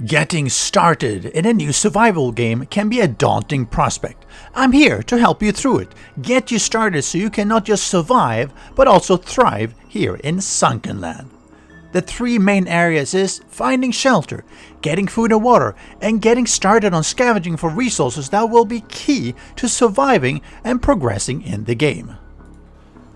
Getting started in a new survival game can be a daunting prospect. I'm here to help you through it, get you started so you can not just survive, but also thrive here in Sunkenland. The three main areas is finding shelter, getting food and water, and getting started on scavenging for resources that will be key to surviving and progressing in the game.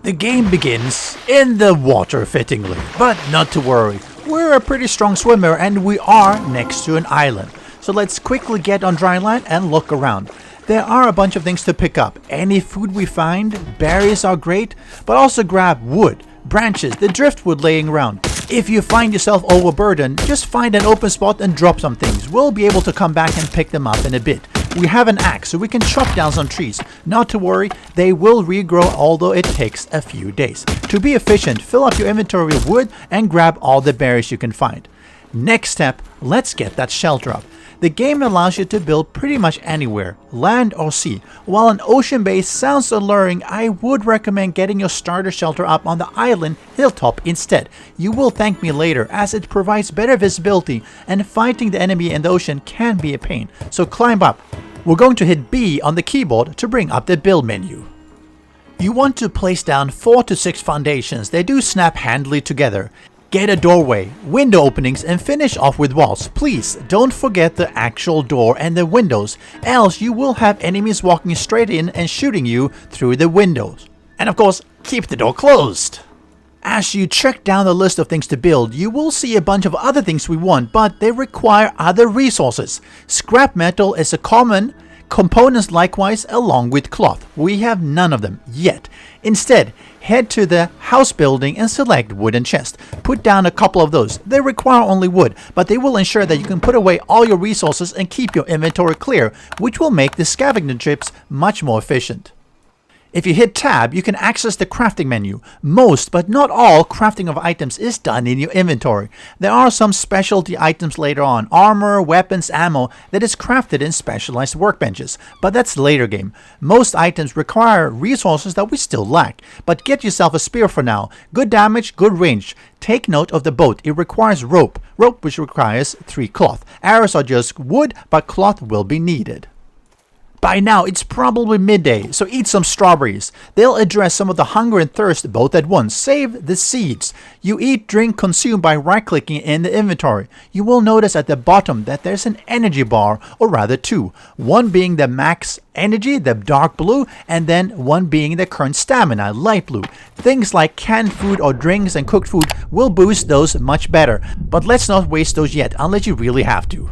The game begins in the water fittingly, but not to worry. We're a pretty strong swimmer and we are next to an island. So let's quickly get on dry land and look around. There are a bunch of things to pick up. Any food we find, berries are great, but also grab wood, branches, the driftwood laying around. If you find yourself overburdened, just find an open spot and drop some things. We'll be able to come back and pick them up in a bit. We have an axe so we can chop down some trees. Not to worry, they will regrow although it takes a few days. To be efficient, fill up your inventory with wood and grab all the berries you can find. Next step, let's get that shelter up. The game allows you to build pretty much anywhere, land or sea. While an ocean base sounds alluring, I would recommend getting your starter shelter up on the island hilltop instead. You will thank me later as it provides better visibility and fighting the enemy in the ocean can be a pain. So climb up. We're going to hit B on the keyboard to bring up the build menu. You want to place down 4 to 6 foundations. They do snap handily together. Get a doorway, window openings, and finish off with walls. Please don't forget the actual door and the windows, else you will have enemies walking straight in and shooting you through the windows. And of course, keep the door closed. As you check down the list of things to build, you will see a bunch of other things we want, but they require other resources. Scrap metal is a common, components likewise along with cloth. We have none of them yet. Instead, head to the house building and select wooden chest. Put down a couple of those. They require only wood, but they will ensure that you can put away all your resources and keep your inventory clear, which will make the scavenging trips much more efficient. If you hit tab, you can access the crafting menu. Most, but not all, crafting of items is done in your inventory. There are some specialty items later on, armor, weapons, ammo, that is crafted in specialized workbenches, but that's later game. Most items require resources that we still lack, but get yourself a spear for now. Good damage, good range. Take note of the boat, it requires rope which requires 3 cloth. Arrows are just wood, but cloth will be needed. By now, it's probably midday, so eat some strawberries. They'll address some of the hunger and thirst both at once. Save the seeds. You eat, drink, consume by right-clicking in the inventory. You will notice at the bottom that there's an energy bar, or rather 2. One being the max energy, the dark blue, and then one being the current stamina, light blue. Things like canned food or drinks and cooked food will boost those much better, but let's not waste those yet unless you really have to.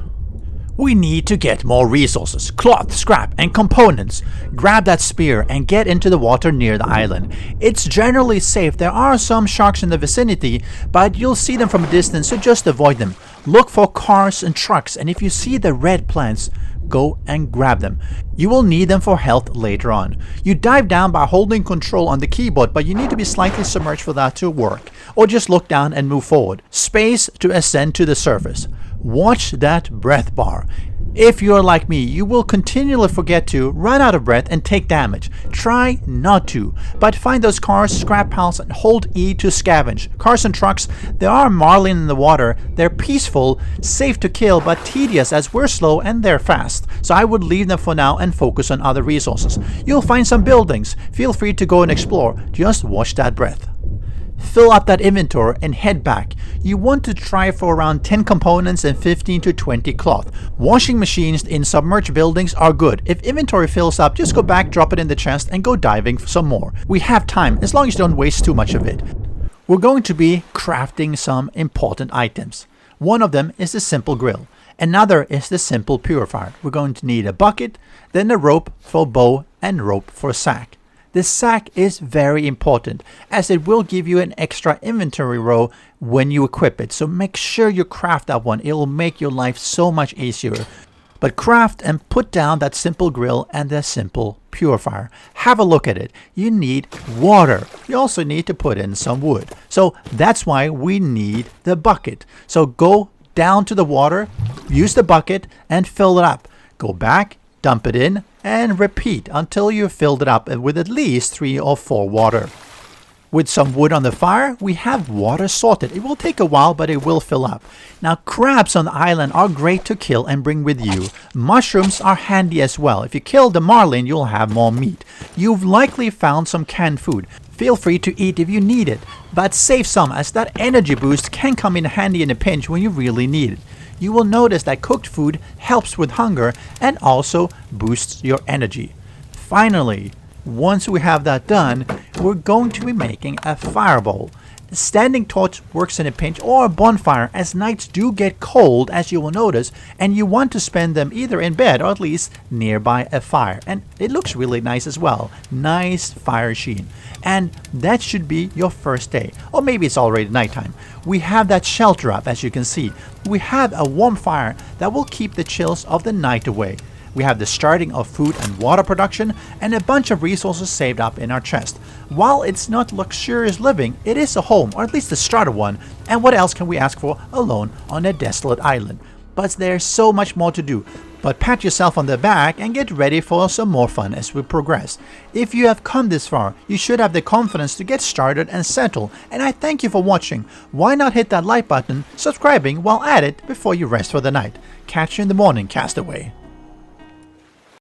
We need to get more resources, cloth, scrap, and components. Grab that spear and get into the water near the island. It's generally safe. There are some sharks in the vicinity, but you'll see them from a distance, so just avoid them. Look for cars and trucks, and if you see the red plants, go and grab them. You will need them for health later on. You dive down by holding control on the keyboard, but you need to be slightly submerged for that to work. Or just look down and move forward. Space to ascend to the surface. Watch that breath bar. If you're like me, you will continually forget to run out of breath and take damage. Try not to, but find those cars, scrap piles, and hold E to scavenge. Cars and trucks, there are marlin in the water. They're peaceful, safe to kill, but tedious as we're slow and they're fast. So I would leave them for now and focus on other resources. You'll find some buildings. Feel free to go and explore. Just watch that breath. Fill up that inventory and head back. You want to try for around 10 components and 15 to 20 cloth. Washing machines in submerged buildings are good. If inventory fills up, just go back, drop it in the chest, and go diving for some more. We have time, as long as you don't waste too much of it. We're going to be crafting some important items. One of them is the simple grill. Another is the simple purifier. We're going to need a bucket, then a rope for bow, and rope for sack. The sack is very important as it will give you an extra inventory row when you equip it. So make sure you craft that one. It will make your life so much easier. But craft and put down that simple grill and the simple purifier. Have a look at it. You need water. You also need to put in some wood. So that's why we need the bucket. So go down to the water, use the bucket and fill it up. Go back, dump it in, and repeat until you've filled it up with at least 3 or 4 water. With some wood on the fire, we have water sorted. It will take a while, but it will fill up. Now, crabs on the island are great to kill and bring with you. Mushrooms are handy as well. If you kill the marlin, you'll have more meat. You've likely found some canned food. Feel free to eat if you need it, but save some, as that energy boost can come in handy in a pinch when you really need it. You will notice that cooked food helps with hunger and also boosts your energy. Finally, once we have that done, we're going to be making a fireball. A standing torch works in a pinch, or a bonfire, as nights do get cold, as you will notice, and you want to spend them either in bed or at least nearby a fire. And it looks really nice as well. Nice fire sheen. And that should be your first day. Or maybe it's already nighttime. We have that shelter up, as you can see. We have a warm fire that will keep the chills of the night away. We have the starting of food and water production, and a bunch of resources saved up in our chest. While it's not luxurious living, it is a home, or at least the start of one, and what else can we ask for alone on a desolate island? But there's so much more to do. But pat yourself on the back and get ready for some more fun as we progress. If you have come this far, you should have the confidence to get started and settle, and I thank you for watching. Why not hit that like button, subscribing while at it before you rest for the night? Catch you in the morning, castaway.